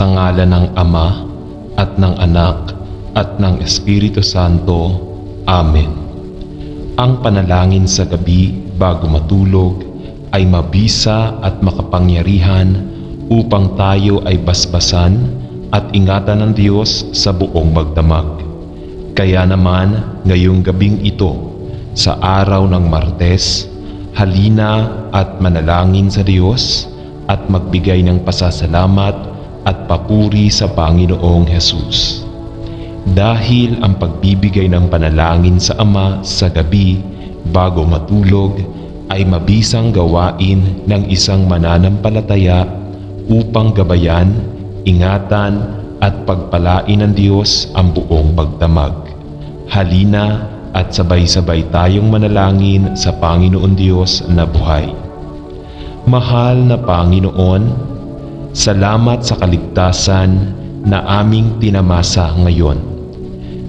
Sa ngalan ng Ama, at ng Anak, at ng Espiritu Santo. Amen. Ang panalangin sa gabi bago matulog ay mabisa at makapangyarihan upang tayo ay basbasan at ingatan ng Diyos sa buong magdamag. Kaya naman ngayong gabing ito, sa araw ng Martes, halina at manalangin sa Diyos at magbigay ng pasasalamat at papuri sa Panginoong Hesus. Dahil ang pagbibigay ng panalangin sa Ama sa gabi bago matulog ay mabisang gawain ng isang mananampalataya upang gabayan, ingatan at pagpalain ng Diyos ang buong magdamag. Halina at sabay-sabay tayong manalangin sa Panginoon Diyos na buhay. Mahal na Panginoon, salamat sa kaligtasan na aming tinamasa ngayon.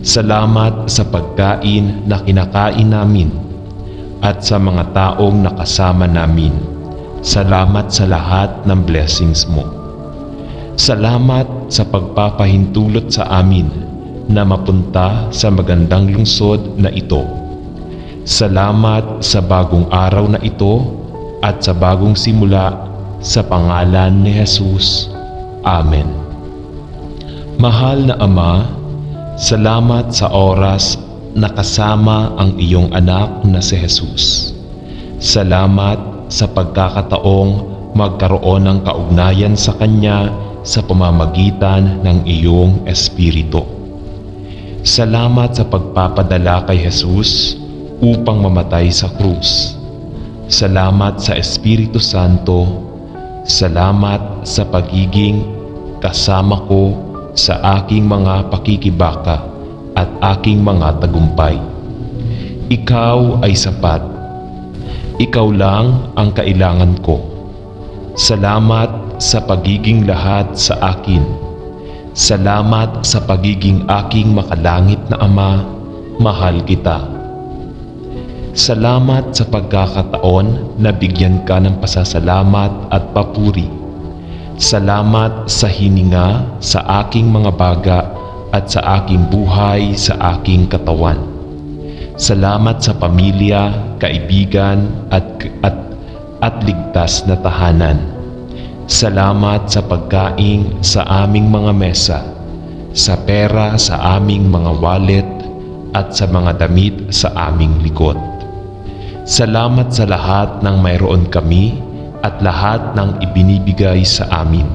Salamat sa pagkain na kinakain namin at sa mga taong nakasama namin. Salamat sa lahat ng blessings mo. Salamat sa pagpapahintulot sa amin na mapunta sa magandang lungsod na ito. Salamat sa bagong araw na ito at sa bagong simula sa pangalan ni Jesus. Amen. Mahal na Ama, salamat sa oras na kasama ang iyong anak na si Jesus. Salamat sa pagkakataong magkaroon ng kaugnayan sa Kanya sa pamamagitan ng iyong Espiritu. Salamat sa pagpapadala kay Jesus upang mamatay sa krus. Salamat sa Espiritu Santo. Salamat sa pagiging kasama ko sa aking mga pakikibaka at aking mga tagumpay. Ikaw ay sapat. Ikaw lang ang kailangan ko. Salamat sa pagiging lahat sa akin. Salamat sa pagiging aking makalangit na Ama, mahal kita. Salamat sa pagkakataon na bigyan ka ng pasasalamat at papuri. Salamat sa hininga sa aking mga baga at sa aking buhay sa aking katawan. Salamat sa pamilya, kaibigan at ligtas na tahanan. Salamat sa pagkain sa aming mga mesa, sa pera sa aming mga wallet at sa mga damit sa aming likod. Salamat sa lahat ng mayroon kami at lahat ng ibinibigay sa amin.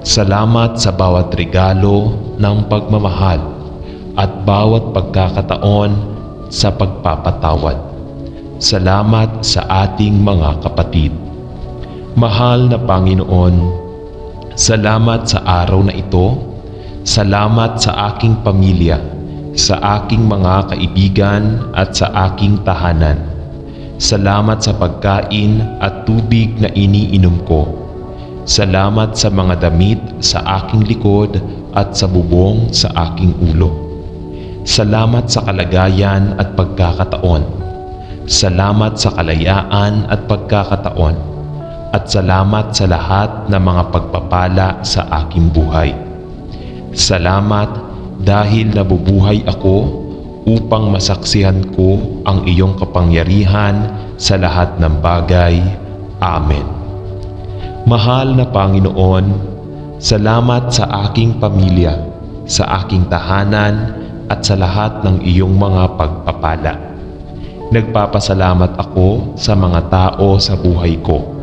Salamat sa bawat regalo ng pagmamahal at bawat pagkakataon sa pagpapatawad. Salamat sa ating mga kapatid. Mahal na Panginoon, salamat sa araw na ito. Salamat sa aking pamilya, sa aking mga kaibigan at sa aking tahanan. Salamat sa pagkain at tubig na iniinom ko. Salamat sa mga damit sa aking likod at sa bubong sa aking ulo. Salamat sa kalagayan at pagkakataon. Salamat sa kalayaan at pagkakataon. At salamat sa lahat ng mga pagpapala sa aking buhay. Salamat dahil nabubuhay ako upang masaksihan ko ang iyong kapangyarihan sa lahat ng bagay. Amen. Mahal na Panginoon, salamat sa aking pamilya, sa aking tahanan at sa lahat ng iyong mga pagpapala. Nagpapasalamat ako sa mga tao sa buhay ko.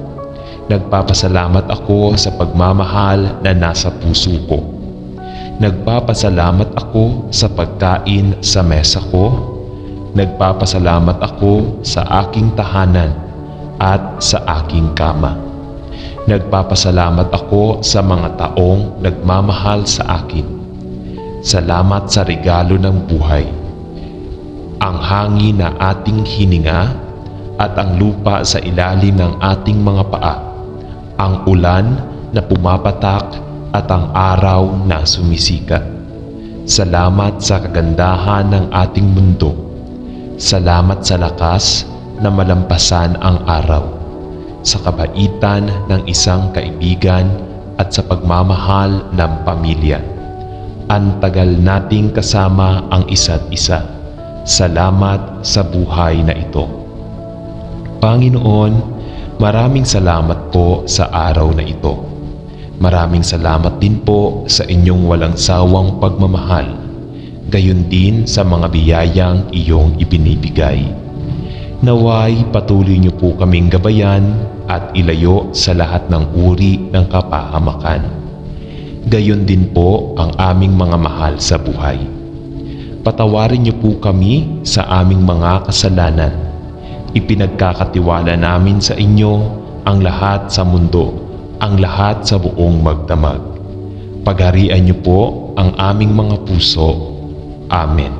Nagpapasalamat ako sa pagmamahal na nasa puso ko. Nagpapasalamat ako sa pagkain sa mesa ko. Nagpapasalamat ako sa aking tahanan at sa aking kama. Nagpapasalamat ako sa mga taong nagmamahal sa akin. Salamat sa regalo ng buhay. Ang hangin na ating hininga at ang lupa sa ilalim ng ating mga paa. Ang ulan na pumapatak at ang araw na sumisikat. Salamat sa kagandahan ng ating mundo. Salamat sa lakas na malampasan ang araw. Sa kabaitan ng isang kaibigan at sa pagmamahal ng pamilya. Ang tagal nating kasama ang isa't isa. Salamat sa buhay na ito. Panginoon, maraming salamat po sa araw na ito. Maraming salamat din po sa inyong walang sawang pagmamahal, gayon din sa mga biyayang iyong ibinibigay. Naway patuloy niyo po kaming gabayan at ilayo sa lahat ng uri ng kapahamakan. Gayon din po ang aming mga mahal sa buhay. Patawarin niyo po kami sa aming mga kasalanan. Ipinagkakatiwala namin sa inyo ang lahat sa mundo, ang lahat sa buong magdamag. Pagharian niyo po ang aming mga puso. Amen.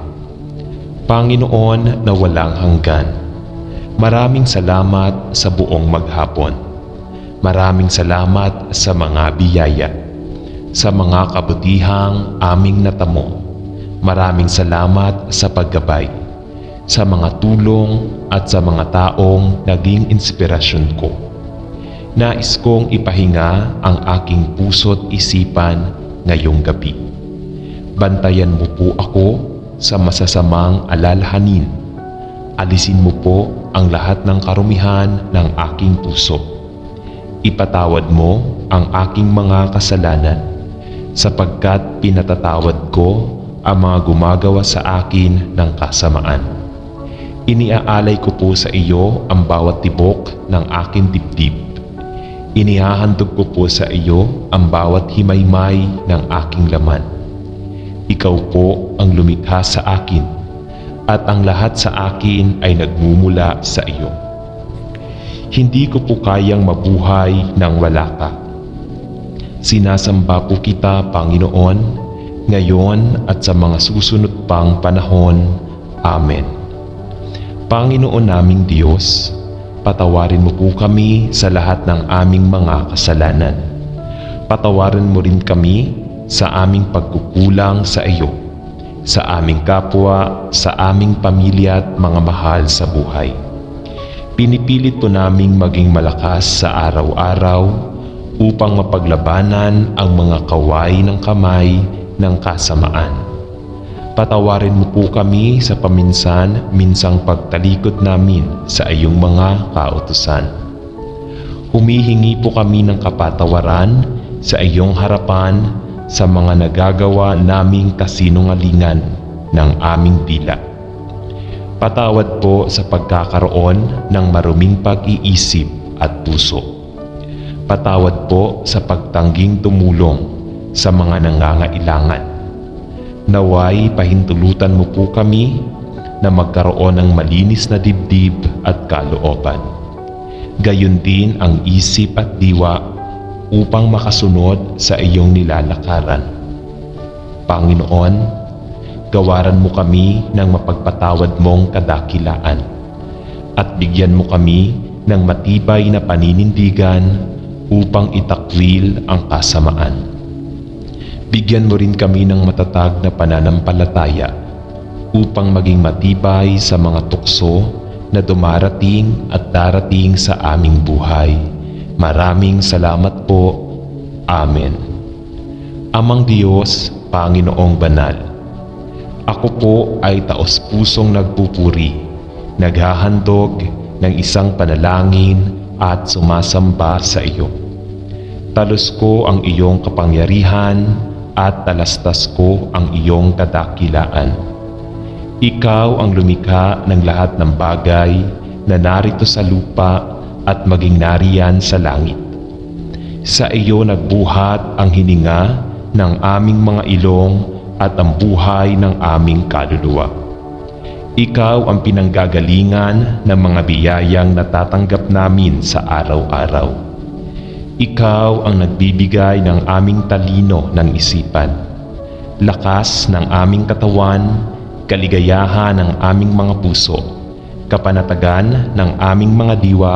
Panginoon na walang hanggan, maraming salamat sa buong maghapon. Maraming salamat sa mga biyaya, sa mga kabutihang aming natamo. Maraming salamat sa paggabay, sa mga tulong at sa mga taong naging inspirasyon ko. Nais kong ipahinga ang aking puso't isipan ngayong gabi. Bantayan mo po ako sa masasamang alalahanin. Alisin mo po ang lahat ng karumihan ng aking puso. Ipatawad mo ang aking mga kasalanan, sapagkat pinatatawad ko ang mga gumagawa sa akin ng kasamaan. Iniaalay ko po sa iyo ang bawat tibok ng aking dibdib. Inihahandog ko po sa iyo ang bawat himaymay ng aking laman. Ikaw po ang lumikha sa akin, at ang lahat sa akin ay nagmumula sa iyo. Hindi ko po kayang mabuhay nang wala ka. Sinasamba po kita, Panginoon, ngayon at sa mga susunod pang panahon. Amen. Panginoon naming Diyos, patawarin mo po kami sa lahat ng aming mga kasalanan. Patawarin mo rin kami sa aming pagkukulang sa iyo, sa aming kapwa, sa aming pamilya at mga mahal sa buhay. Pinipilit po naming maging malakas sa araw-araw upang mapaglabanan ang mga kaway ng kamay ng kasamaan. Patawarin mo po kami sa paminsan-minsang pagtalikod namin sa iyong mga kautusan. Humihingi po kami ng kapatawaran sa iyong harapan sa mga nagagawa naming kasinungalingan ng aming dila. Patawad po sa pagkakaroon ng maruming pag-iisip at puso. Patawad po sa pagtangging tumulong sa mga nangangailangan. Naway pahintulutan mo po kami na magkaroon ng malinis na dibdib at kalooban. Gayon din ang isip at diwa upang makasunod sa iyong nilalakaran. Panginoon, gawaran mo kami ng mapagpatawad mong kadakilaan at bigyan mo kami ng matibay na paninindigan upang itakwil ang kasamaan. Bigyan mo rin kami ng matatag na pananampalataya upang maging matibay sa mga tukso na dumarating at darating sa aming buhay. Maraming salamat po. Amen. Amang Diyos, Panginoong Banal, ako po ay taos-pusong nagpupuri, naghahandog ng isang panalangin at sumasamba sa iyo. Talos ko ang iyong kapangyarihan at talastas ko ang iyong kadakilaan. Ikaw ang lumikha ng lahat ng bagay na narito sa lupa at maging nariyan sa langit. Sa iyo nagbuhat ang hininga ng aming mga ilong at ang buhay ng aming kaluluwa. Ikaw ang pinanggagalingan ng mga biyayang natatanggap namin sa araw-araw. Ikaw ang nagbibigay ng aming talino ng isipan, lakas ng aming katawan, kaligayahan ng aming mga puso, kapanatagan ng aming mga diwa,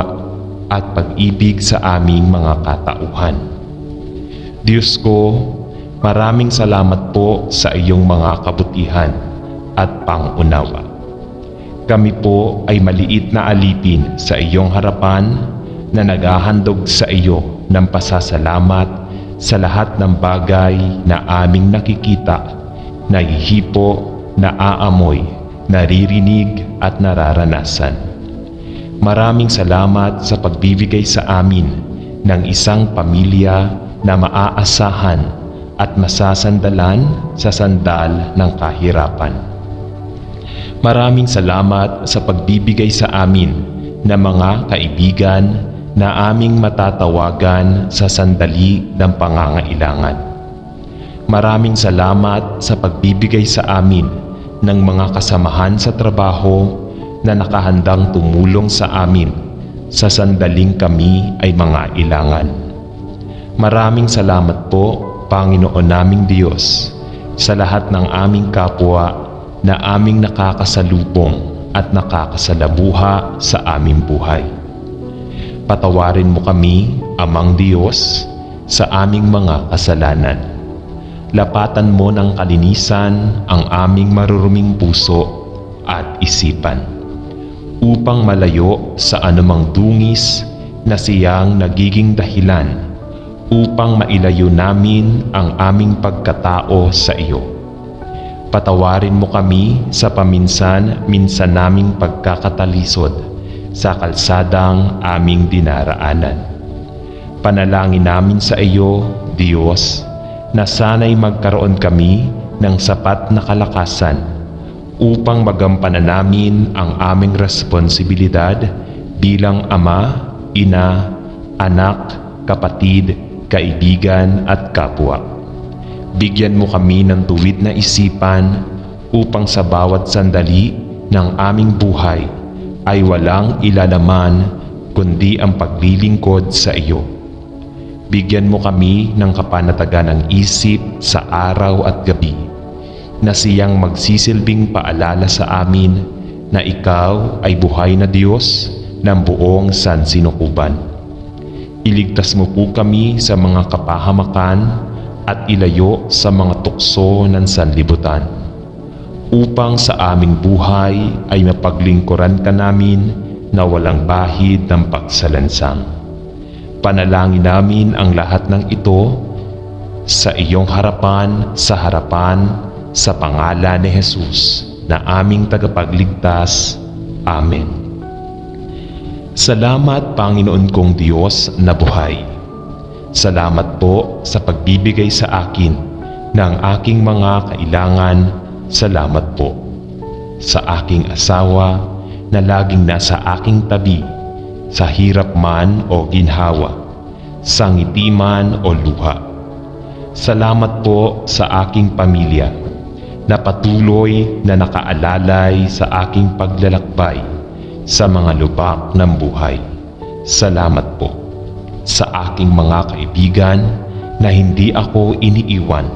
at pag-ibig sa aming mga katauhan. Diyos ko, maraming salamat po sa iyong mga kabutihan at pangunawa. Kami po ay maliit na alipin sa iyong harapan na naghahandog sa iyo ng pasasalamat sa lahat ng bagay na aming nakikita, nahihipo, naaamoy, naririnig at nararanasan. Maraming salamat sa pagbibigay sa amin ng isang pamilya na maaasahan at masasandalan sa sandal ng kahirapan. Maraming salamat sa pagbibigay sa amin ng mga kaibigan na aming matatawagan sa sandali ng pangangailangan. Maraming salamat sa pagbibigay sa amin ng mga kasamahan sa trabaho na nakahandang tumulong sa amin sa sandaling kami ay mga ilangan. Maraming salamat po, Panginoon naming Diyos, sa lahat ng aming kapwa na aming nakakasalubong at nakakasalamuha sa aming buhay. Patawarin mo kami, Amang Diyos, sa aming mga kasalanan. Lapatan mo ng kalinisan ang aming maruruming puso at isipan, upang malayo sa anumang dungis na siyang nagiging dahilan upang mailayo namin ang aming pagkatao sa iyo. Patawarin mo kami sa paminsan-minsan naming pagkakatalisod sa kalsadang aming dinaraanan. Panalangin namin sa iyo, Diyos, na sana'y magkaroon kami ng sapat na kalakasan upang magampanan namin ang aming responsibilidad bilang ama, ina, anak, kapatid, kaibigan at kapwa. Bigyan mo kami ng tuwid na isipan upang sa bawat sandali ng aming buhay ay walang ilalaman kundi ang paglilingkod sa iyo. Bigyan mo kami ng kapanatagan ng isip sa araw at gabi, na siyang magsisilbing paalala sa amin na ikaw ay buhay na Diyos ng buong sansinukuban. Iligtas mo po kami sa mga kapahamakan at ilayo sa mga tukso ng sanlibutan, upang sa aming buhay ay mapaglingkuran ka namin na walang bahid ng pagsalansang. Panalangin namin ang lahat ng ito sa iyong harapan, sa pangalan ni Jesus na aming tagapagligtas. Amen. Salamat, Panginoon kong Diyos na buhay. Salamat po sa pagbibigay sa akin ng aking mga kailangan. Salamat po sa aking asawa na laging nasa aking tabi, sa hirap man o ginhawa, sa ngiti man o luha. Salamat po sa aking pamilya na patuloy na nakaalalay sa aking paglalakbay sa mga lubak ng buhay. Salamat po sa aking mga kaibigan na hindi ako iniiwan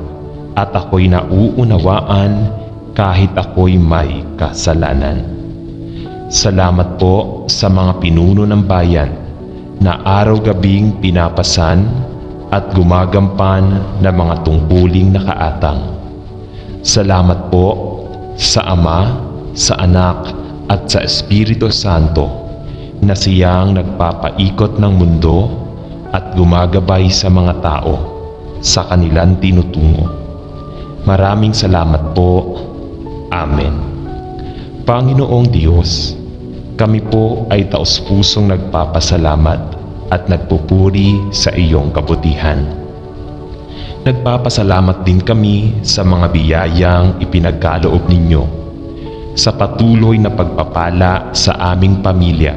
at ako'y nauunawaan kahit ako'y may kasalanan. Salamat po sa mga pinuno ng bayan na araw-gabing pinapasan at gumagampan ng mga tungkuling nakaatang. Salamat po sa Ama, sa Anak at sa Espiritu Santo na siyang nagpapaikot ng mundo at gumagabay sa mga tao sa kanilang tinutungo. Maraming salamat po. Amen. Panginoong Diyos, kami po ay taos-pusong nagpapasalamat at nagpupuri sa iyong kabutihan. Nagpapasalamat din kami sa mga biyayang ipinagkaloob ninyo, sa patuloy na pagpapala sa aming pamilya,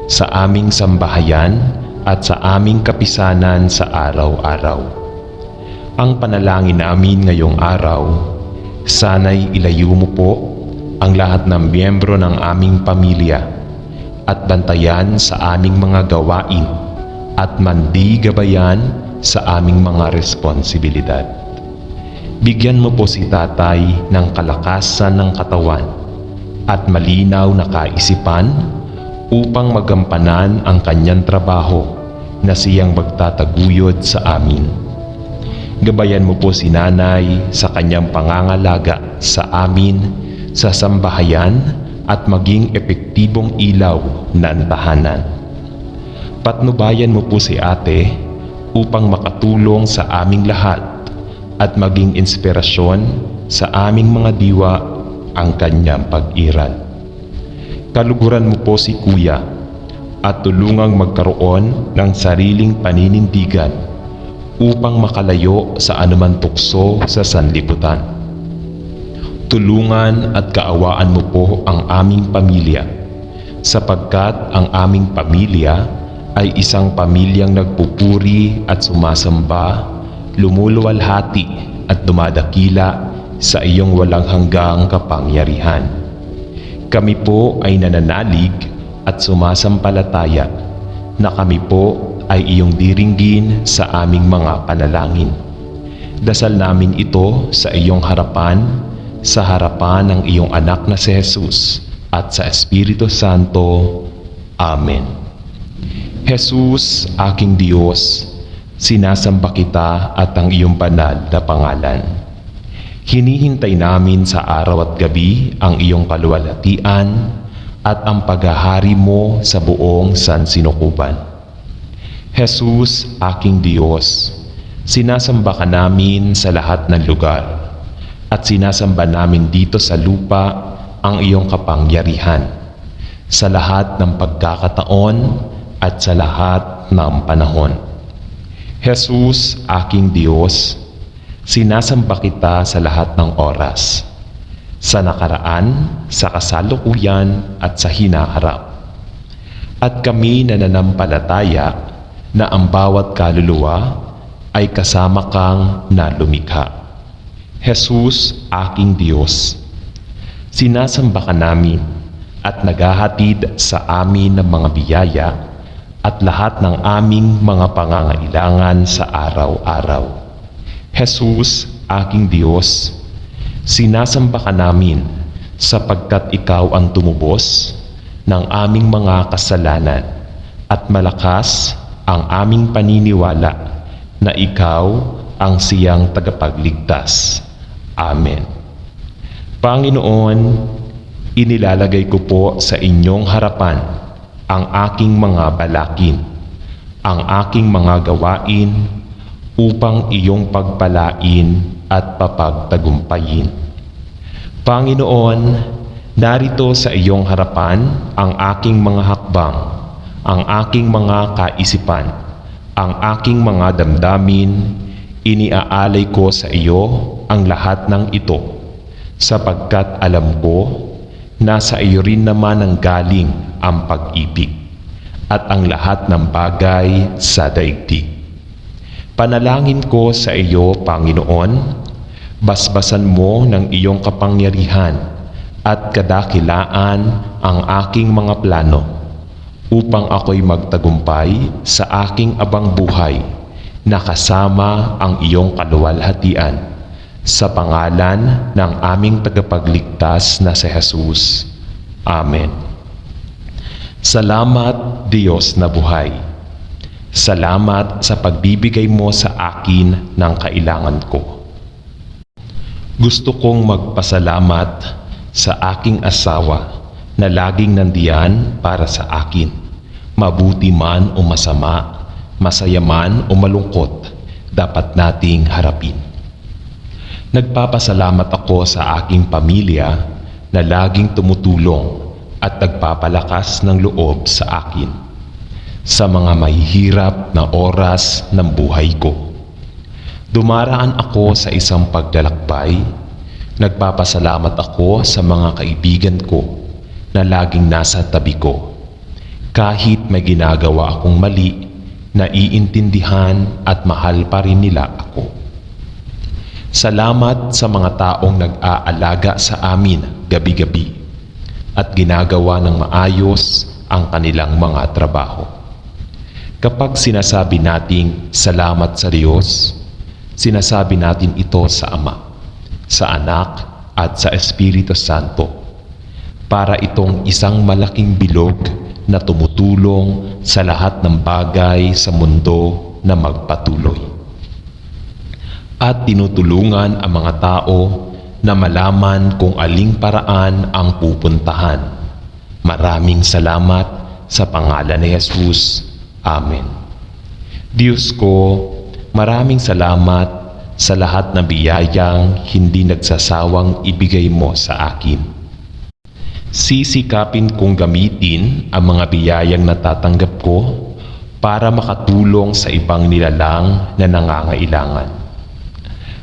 sa aming sambahayan at sa aming kapisanan sa araw-araw. Ang panalangin namin ngayong araw, sana'y ilayo mo po ang lahat ng miyembro ng aming pamilya at bantayan sa aming mga gawain at mandigabayan sa aming mga responsibilidad. Bigyan mo po si Tatay ng kalakasan ng katawan at malinaw na kaisipan upang magampanan ang kanyang trabaho na siyang magtataguyod sa amin. Gabayan mo po si Nanay sa kanyang pangangalaga sa amin sa sambahayan at maging epektibong ilaw ng tahanan. Patnubayan mo po si Ate upang makatulong sa aming lahat at maging inspirasyon sa aming mga diwa ang kanyang pag-iral. Kaluguran mo po si Kuya at tulungang magkaroon ng sariling paninindigan upang makalayo sa anuman tukso sa sanlibutan. Tulungan at kaawaan mo po ang aming pamilya, sapagkat ang aming pamilya ay isang pamilyang nagpupuri at sumasamba, lumuluwalhati at dumadakila sa iyong walang hanggang kapangyarihan. Kami po ay nananalig at sumasampalataya na kami po ay iyong diringgin sa aming mga panalangin. Dasal namin ito sa iyong harapan, sa harapan ng iyong anak na si Jesus at sa Espiritu Santo. Amen. Jesus, aking Diyos, sinasamba kita at ang iyong banal na pangalan. Hinihintay namin sa araw at gabi ang iyong kaluwalhatian at ang paghahari mo sa buong sansinukuban. Jesus, aking Diyos, sinasamba ka namin sa lahat ng lugar at sinasamba namin dito sa lupa ang iyong kapangyarihan sa lahat ng pagkakataon at sa lahat ng panahon. Jesus, aking Diyos, sinasamba kita sa lahat ng oras, sa nakaraan, sa kasalukuyan at sa hinaharap. At kami nananampalataya na ang bawat kaluluwa ay kasama kang na lumikha. Jesus, aking Diyos, sinasamba ka namin at naghahatid sa amin ng mga biyaya at lahat ng aming mga pangangailangan sa araw-araw. Jesus, aking Diyos, sinasamba ka namin sapagkat ikaw ang tumubos ng aming mga kasalanan at malakas ang aming paniniwala na ikaw ang siyang tagapagligtas. Amen. Panginoon, inilalagay ko po sa inyong harapan ang aking mga balakin, ang aking mga gawain upang iyong pagpalain at papagtagumpayin. Panginoon, narito sa iyong harapan ang aking mga hakbang, ang aking mga kaisipan, ang aking mga damdamin. Iniaalay ko sa iyo ang lahat ng ito, sapagkat alam ko na sa iyo rin naman ang galing ang pag-ibig at ang lahat ng bagay sa daigdig. Panalangin ko sa iyo, Panginoon, basbasan mo ng iyong kapangyarihan at kadakilaan ang aking mga plano upang ako'y magtagumpay sa aking abang buhay na kasama ang iyong kaluwalhatian sa pangalan ng aming tagapagligtas na si Jesus. Amen. Salamat, Diyos na buhay. Salamat sa pagbibigay mo sa akin ng kailangan ko. Gusto kong magpasalamat sa aking asawa na laging nandiyan para sa akin, mabuti man o masama, masaya man o malungkot, dapat nating harapin. Nagpapasalamat ako sa aking pamilya na laging tumutulong at nagpapalakas ng loob sa akin sa mga mahihirap na oras ng buhay ko. Dumaraan ako sa isang paglalakbay. Nagpapasalamat ako sa mga kaibigan ko na laging nasa tabi ko. Kahit may ginagawa akong mali, naiintindihan at mahal pa rin nila ako. Salamat sa mga taong nag-aalaga sa amin gabi-gabi at ginagawa ng maayos ang kanilang mga trabaho. Kapag sinasabi nating salamat sa Diyos, sinasabi natin ito sa Ama, sa Anak at sa Espiritu Santo, para itong isang malaking bilog na tumutulong sa lahat ng bagay sa mundo na magpatuloy. At tinutulungan ang mga tao na malaman kung aling paraan ang pupuntahan. Maraming salamat sa pangalan ni Jesus. Amen. Diyos ko, maraming salamat sa lahat ng biyayang hindi nagsasawang ibigay mo sa akin. Sisikapin kong gamitin ang mga biyayang natatanggap ko para makatulong sa ibang nilalang na nangangailangan.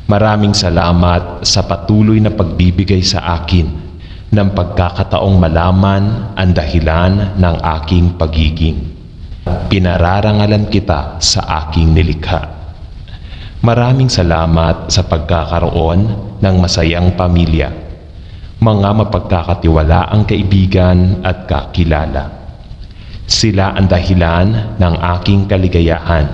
Maraming salamat sa patuloy na pagbibigay sa akin ng pagkakataong malaman ang dahilan ng aking pagiging. Pinararangalan kita sa aking nilikha. Maraming salamat sa pagkakaroon ng masayang pamilya, mga mapagkakatiwalaang kaibigan at kakilala. Sila ang dahilan ng aking kaligayahan.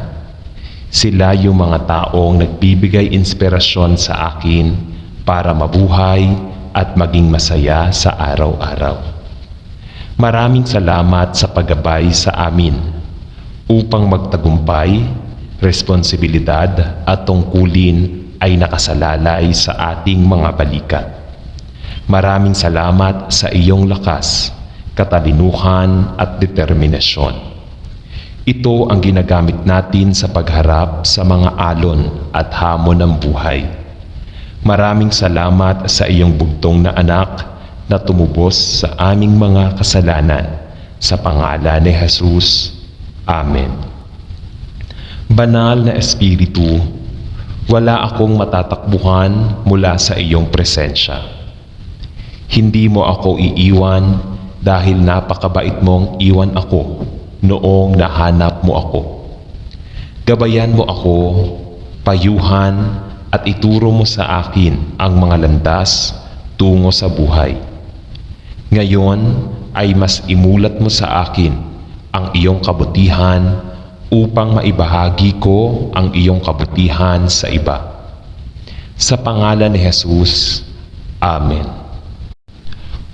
Sila yung mga taong nagbibigay inspirasyon sa akin para mabuhay at maging masaya sa araw-araw. Maraming salamat sa paggabay sa amin upang magtagumpay, responsibilidad at tungkulin ay nakasalalay sa ating mga balikat. Maraming salamat sa iyong lakas, katalinuhan at determinasyon. Ito ang ginagamit natin sa pagharap sa mga alon at hamon ng buhay. Maraming salamat sa iyong bugtong na anak na tumubos sa aming mga kasalanan. Sa pangalan ni Jesus. Amen. Banal na Espiritu, wala akong matatakbuhan mula sa iyong presensya. Hindi mo ako iiwan dahil napakabait mong iwan ako noong nahanap mo ako. Gabayan mo ako, payuhan, at ituro mo sa akin ang mga landas tungo sa buhay. Ngayon ay mas imulat mo sa akin ang iyong kabutihan upang maibahagi ko ang iyong kabutihan sa iba. Sa pangalan ni Jesus. Amen.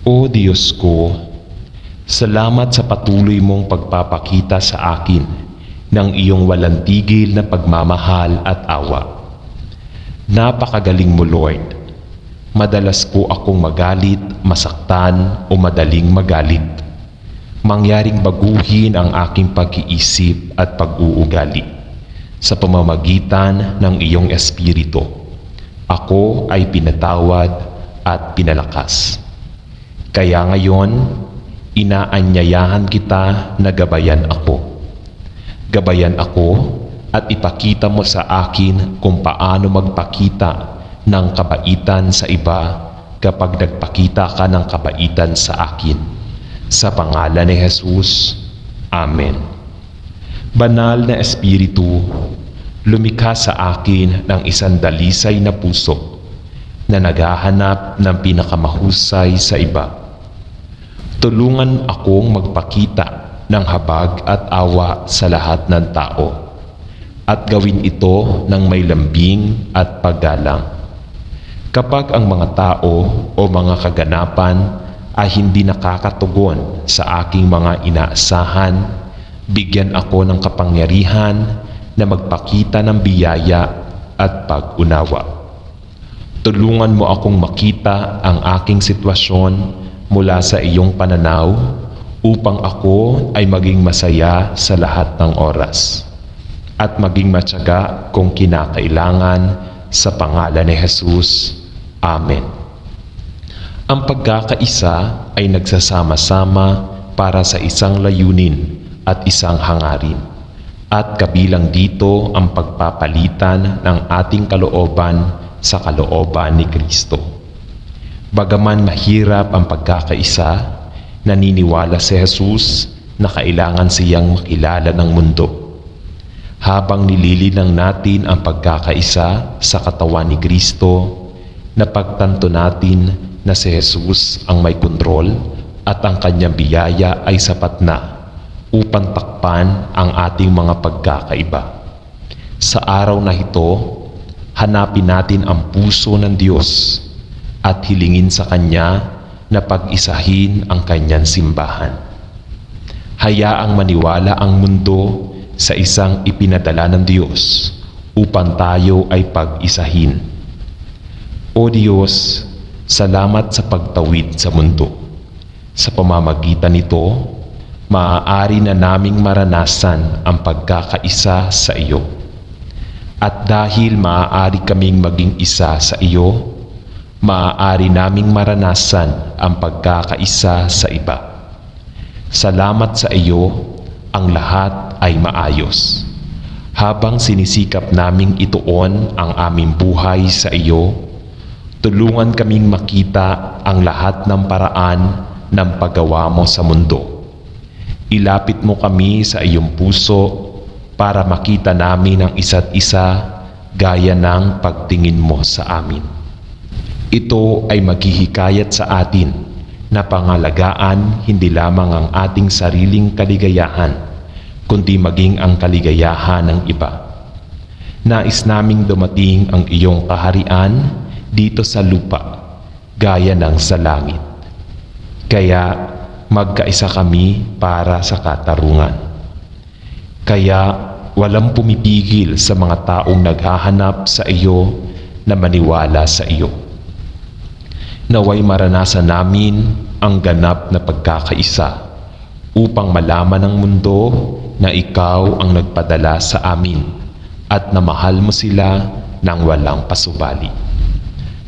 O Diyos ko, salamat sa patuloy mong pagpapakita sa akin ng iyong walang tigil na pagmamahal at awa. Napakagaling mo, Lord. Madalas po akong magalit, masaktan o madaling magalit. Mangyaring baguhin ang aking pag-iisip at pag-uugali sa pamamagitan ng iyong Espiritu. Ako ay pinatawad at pinalakas. Kaya ngayon, inaanyayahan kita na gabayan ako. Gabayan ako at ipakita mo sa akin kung paano magpakita ng kabaitan sa iba kapag nagpakita ka ng kabaitan sa akin. Sa pangalan ni Jesus. Amen. Banal na Espiritu, lumikha sa akin ng isang dalisay na puso na naghahanap ng pinakamahusay sa iba. Tulungan akong magpakita ng habag at awa sa lahat ng tao at gawin ito ng may lambing at paggalang. Kapag ang mga tao o mga kaganapan ay hindi nakakatugon sa aking mga inaasahan, bigyan ako ng kapangyarihan na magpakita ng biyaya at pag-unawa. Tulungan mo akong makita ang aking sitwasyon mula sa iyong pananaw upang ako ay maging masaya sa lahat ng oras at maging matyaga kung kinakailangan sa pangalan ni Jesus. Amen. Ang pagkakaisa ay nagsasama-sama para sa isang layunin at isang hangarin. At kabilang dito ang pagpapalitan ng ating kalooban sa kalooban ni Kristo. Bagaman mahirap ang pagkakaisa, naniniwala si Jesus na kailangan siyang makilala ng mundo. Habang nililinang natin ang pagkakaisa sa katawan ni Kristo, napagtanto natin na si Jesus ang may kontrol at ang kanyang biyaya ay sapat na upang takpan ang ating mga pagkakaiba. Sa araw na ito, hanapin natin ang puso ng Diyos at hilingin sa Kanya na pag-isahin ang Kanyang simbahan. Hayaang maniwala ang mundo sa isang ipinadala ng Diyos upang tayo ay pag-isahin. O Diyos, salamat sa pagtawid sa mundo. Sa pamamagitan nito, maaari na naming maranasan ang pagkakaisa sa iyo. At dahil maaari kaming maging isa sa iyo, maaari naming maranasan ang pagkakaisa sa iba. Salamat sa iyo, ang lahat ay maayos. Habang sinisikap naming ituon ang aming buhay sa iyo, tulungan kaming makita ang lahat ng paraan ng paggawa mo sa mundo. Ilapit mo kami sa iyong puso para makita namin ang isa't isa gaya ng pagtingin mo sa amin. Ito ay maghihikayat sa atin na pangalagaan hindi lamang ang ating sariling kaligayahan, kundi maging ang kaligayahan ng iba. Nais naming dumating ang iyong kaharian dito sa lupa, gaya ng sa langit. Kaya magkaisa kami para sa katarungan. Kaya walang pumipigil sa mga taong naghahanap sa iyo na maniwala sa iyo. Naway maranasan namin ang ganap na pagkakaisa upang malaman ng mundo na ikaw ang nagpadala sa amin at na mahal mo sila ng walang pasubali.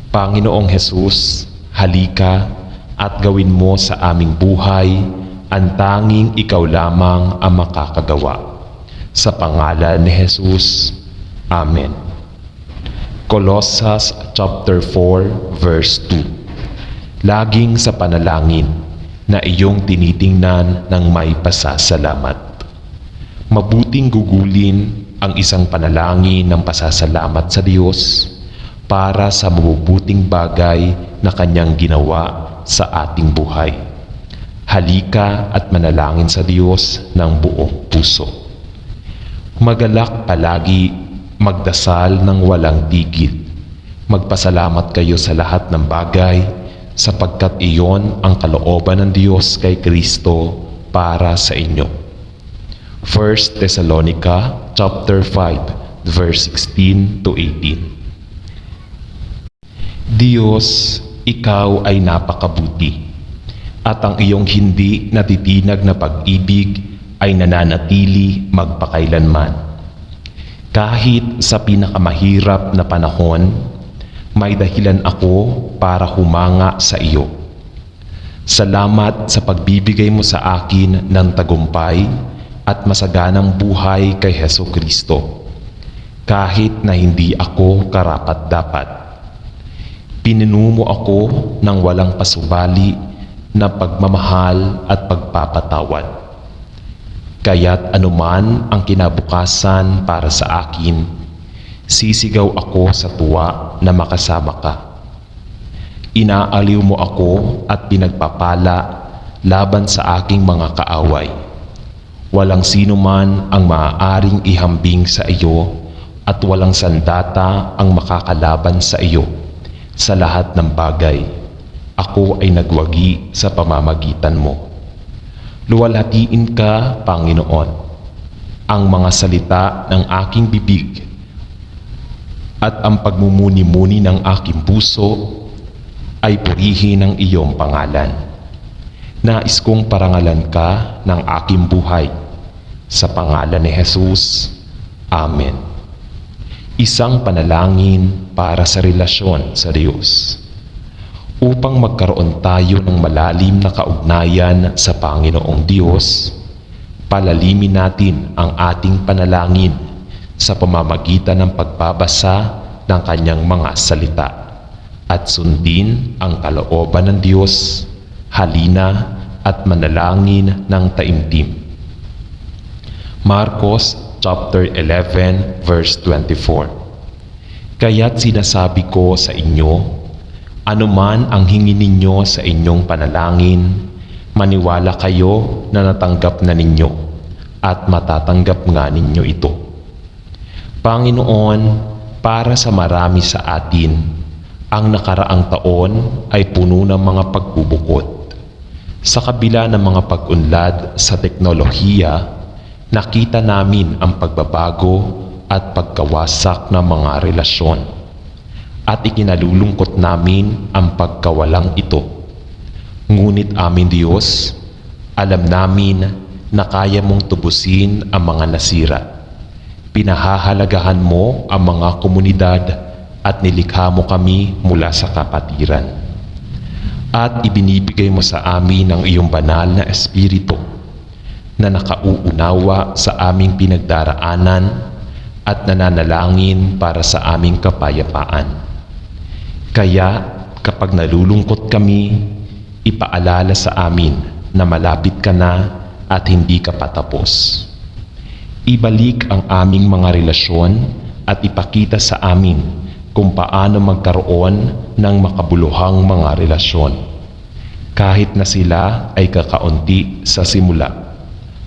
Panginoong Hesus, halika at gawin mo sa aming buhay ang tanging ikaw lamang ang makakagawa. Sa pangalan ni Jesus. Amen. Colossians chapter 4 verse 2. Laging sa panalangin na iyong tinitingnan ng may pasasalamat. Mabuting gugulin ang isang panalangin ng pasasalamat sa Diyos para sa mabubuting bagay na Kanyang ginawa sa ating buhay. Halika at manalangin sa Diyos ng buong puso. Magalak palagi, magdasal ng walang tigil. Magpasalamat kayo sa lahat ng bagay sapagkat iyon ang kalooban ng Diyos kay Kristo para sa inyo. 1 Thessalonica chapter 5 verse 16 to 18. Diyos, ikaw ay napakabuti, at ang iyong hindi natitinag na pag-ibig ay nananatili magpakailanman. Kahit sa pinakamahirap na panahon, may dahilan ako para humanga sa iyo. Salamat sa pagbibigay mo sa akin ng tagumpay at masaganang buhay kay Hesukristo, kahit na hindi ako karapat-dapat. Pininumo ako ng walang pasubali na pagmamahal at pagpapatawad. Kaya't anuman ang kinabukasan para sa akin, sisigaw ako sa tuwa na makasama ka. Inaaliw mo ako at pinagpapala laban sa aking mga kaaway. Walang sino man ang maaaring ihambing sa iyo at walang sandata ang makakalaban sa iyo. Sa lahat ng bagay, ako ay nagwagi sa pamamagitan mo. Luwalhatiin ka, Panginoon, ang mga salita ng aking bibig at ang pagmumuni-muni ng aking puso ay purihin ang iyong pangalan. Nais kong parangalan ka ng aking buhay. Sa pangalan ni Jesus. Amen. Isang panalangin para sa relasyon sa Diyos. Upang magkaroon tayo ng malalim na kaugnayan sa Panginoong Diyos, palalimin natin ang ating panalangin sa pamamagitan ng pagbabasa ng Kanyang mga salita at sundin ang kalooban ng Diyos, halina at manalangin ng taimtim. Marcos chapter 11 verse 24. Kaya't sinasabi ko sa inyo, anuman ang hingin ninyo sa inyong panalangin, maniwala kayo na natanggap na ninyo at matatanggap nga ninyo ito. Panginoon, para sa marami sa atin, ang nakaraang taon ay puno ng mga pagbubukod. Sa kabila ng mga pag-unlad sa teknolohiya, nakita namin ang pagbabago at pagkawasak ng mga relasyon. At ikinalulungkot namin ang pagkawalang ito. Ngunit amin Diyos, alam namin na kaya mong tubusin ang mga nasira. Pinahahalagahan mo ang mga komunidad at nilikha mo kami mula sa kapatiran. At ibinibigay mo sa amin ang iyong banal na Espiritu na nakauunawa sa aming pinagdaraanan at nananalangin para sa aming kapayapaan. Kaya kapag nalulungkot kami, ipaalala sa amin na malapit ka na at hindi ka patapos. Ibalik ang aming mga relasyon at ipakita sa amin kung paano magkaroon ng makabuluhang mga relasyon. Kahit na sila ay kakaunti sa simula.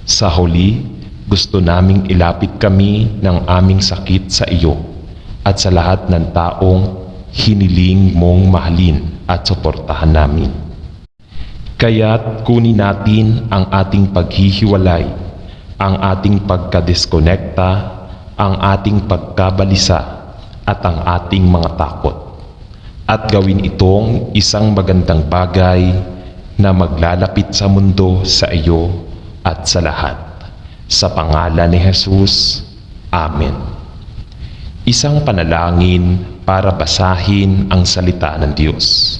Sa huli, gusto naming ilapit kami ng aming sakit sa iyo at sa lahat ng taong hiniling mong mahalin at suportahan namin. Kaya't kunin natin ang ating paghihiwalay, ang ating pagkadiskonekta, ang ating pagkabalisa at ang ating mga takot. At gawin itong isang magandang bagay na maglalapit sa mundo sa iyo at sa lahat. Sa pangalan ni Jesus, Amen. Isang panalangin para basahin ang salita ng Diyos.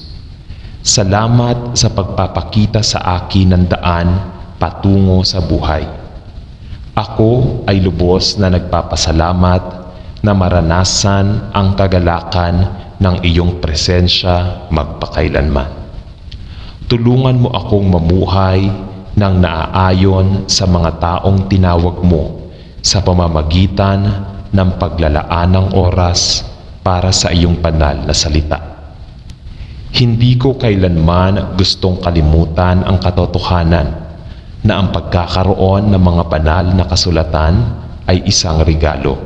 Salamat sa pagpapakita sa akin ng daan patungo sa buhay. Ako ay lubos na nagpapasalamat na maranasan ang kagalakan ng iyong presensya magpakailanman. Tulungan mo akong mamuhay ng naaayon sa mga taong tinawag mo sa pamamagitan ng paglalaan ng oras para sa iyong banal na salita. Hindi ko kailanman gustong kalimutan ang katotohanan na ang pagkakaroon ng mga banal na kasulatan ay isang regalo.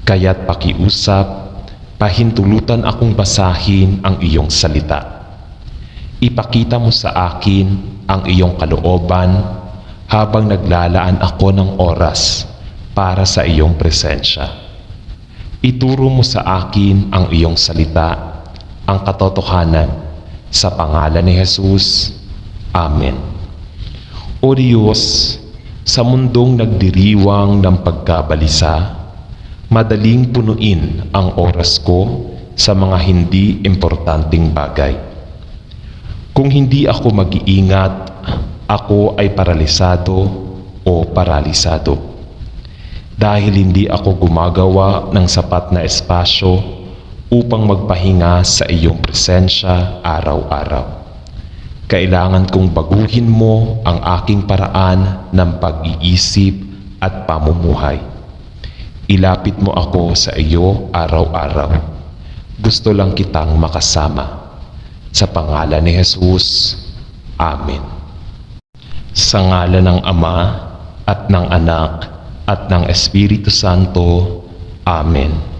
Kaya't pakiusap, pahintulutan akong basahin ang iyong salita. Ipakita mo sa akin ang iyong kalooban habang naglalaan ako ng oras para sa iyong presensya. Ituro mo sa akin ang iyong salita, ang katotohanan, sa pangalan ni Jesus. Amen. O Diyos, sa mundong nagdiriwang ng pagkabalisa, madaling punuin ang oras ko sa mga hindi importanteng bagay. Kung hindi ako mag-iingat, ako ay paralisado o paralisado. Dahil hindi ako gumagawa ng sapat na espasyo upang magpahinga sa iyong presensya araw-araw. Kailangan kong baguhin mo ang aking paraan ng pag-iisip at pamumuhay. Ilapit mo ako sa iyo araw-araw. Gusto lang kitang makasama. Sa pangalan ni Jesus, Amen. Sa ngalan ng Ama at ng Anak at ng Espiritu Santo, Amen.